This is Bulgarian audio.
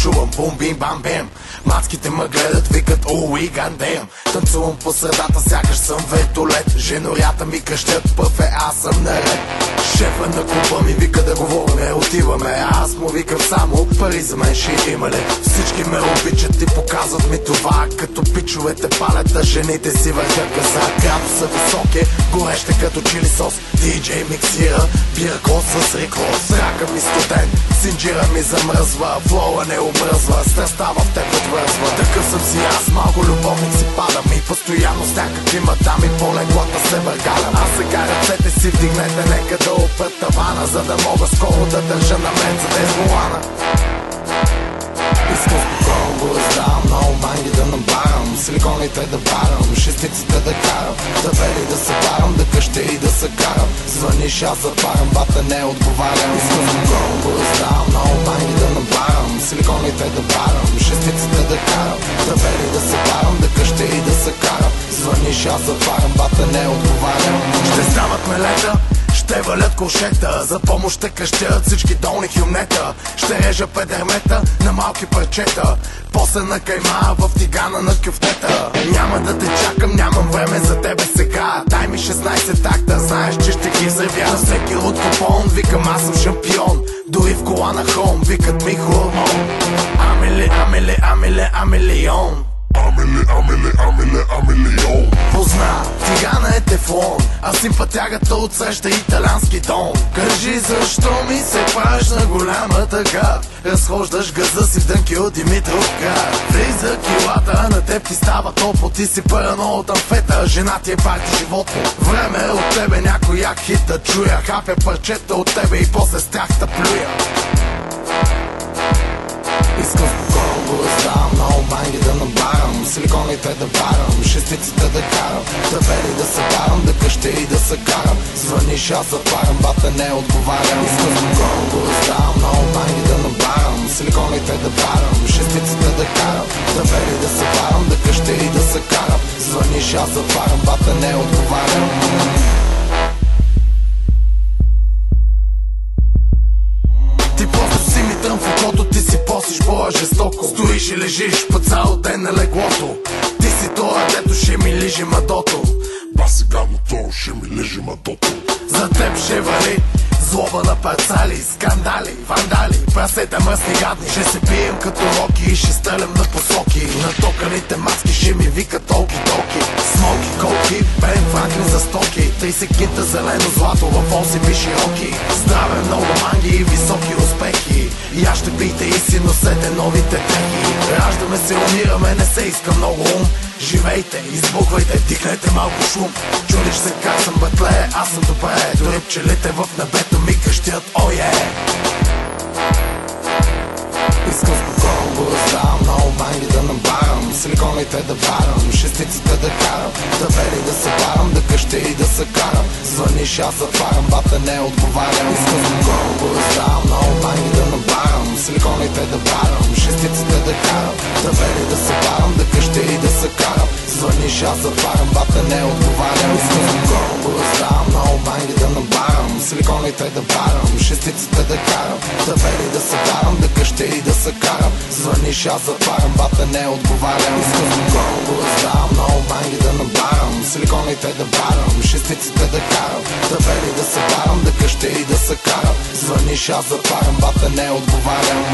чувам бум бим бам бем. Мацките ме гледат, викат уи гандем. Танцувам по средата, сякаш съм вертолет. Женорята ми крещят, пъфе, аз съм наред. Шефа на клуба ми вика да говорим, отиваме. Аз му викам само, пари за мен ще има ли? Всички ме обичат и показват ми това. Като пичовете палят, а жените си въртят газа. Градуса високи, гореща като чили сос. Диджей миксира, бирко с реклос. Рака ми студен, синджира ми замръзва. Флоа не обръзва, страстта в теб отвързва. Такъв съм си аз, малко любовник си падам. И постоянно с някакви мадами по леглата се бъргалям. А сега ръцете си вдигнете, нека да опрат тавана, за да мога скоро да държа на мен за дезмолана. Искам спокойно го раздавам, много манги да набарам, силиконите да барам, шестиците да карам, да вели да се барам, да къща и да се карам. Звъниш, аз затварям, бата не отговарям. Искам спокойно го раздавам, много манги да набарам, силиконите да барам, шестиците да карам, да вели да се барам, да къща и да се карам. Звъниш, аз затварям, бата не отговарям. Ще стават мелета, ще валят кошета, за помощ ще къщят всички долни хюмнета. Ще режа педермета на малки парчета, после на кайма в тигана на кюфтета. Няма да те чакам, нямам време за тебе сега. Дай ми 16 такта, знаеш, че ще ги взривя. На всеки луд купон, викам аз съм шампион. Дори в кола на хром, викат ми хормон. Амилион. Амилион. Позна, тигана е тефлон, а симпатягата отсреща италиански дом. Кажи защо ми се правиш на голяма тъга, разхождаш газа си в дънки от Димитров град. Влиза килата, на теб ти става топло, ти си парано от амфета, жена ти е парти животно. Време е от тебе някой як хит да чуя, хапя парчета от тебе и после с тях да плюя. Искам спокойно го раздавам, много манги да набарам, силиконите да барам, шестиците да карам, да вели да се барам, да къща и да се карам. Звъниш, аз затварям, бата не отговарям. Искам спокойно го раздавам, много манги да набарам, силиконите да барам, шестиците да карам, да вели да се барам, да къща и да се карам. Звъниш, аз затварям, бата не отговарям. В окото ти си посиш по-жестоко, стоиш и лежиш по цял ден на леглото. Ти си това, дето ще ми лижи мадото. Сега на то ще ми лижи мадото. За теб ще вали злоба на парцали, скандали, вандали, прасета мръсни гадни. Ще се пием като роки и ще стрелям на посоки. Натоканите маски ще ми викат толки-толки. Смоки, колки, Бен Франклин за стоки. 30 кинта зелено злато в оси ви широки. Здраве, много манги и високи успехи. И аз ще пийте и си носете новите техи. Раждаме се, умираме, не се иска много ум. Живейте, избухвайте, дихнете малко шум. Чудиш се как съм бътле, аз съм добре. Дори пчелите в небето ми къщят, ое. Искам спокойно го раздавам, много манги да набарам, силиконите да барам, шестиците да карам, да вели да се барам, да къща и да се карам. Звъниш, аз затварям, бата не отговарям. Искам спокойно го раздавам, много манги да набарам, силиконите да барам, шестиците да карам, да вели да се барам, да къща и да се карам. Звъниш, аз затварям, бата не отговарям. Искам спокойно го раздавам, много манги да набарам, силиконите да барам, шестиците да карам, да вели да се барам, да къща и да се карам. Звъниш, аз затварям, бата не отговарям. Искам спокойно го раздавам, много манги да набарам, силиконите да барам, шестиците да карам, да вели да се барам, да къща и да се карам. Звъниш, аз затварям, бата не отговарям.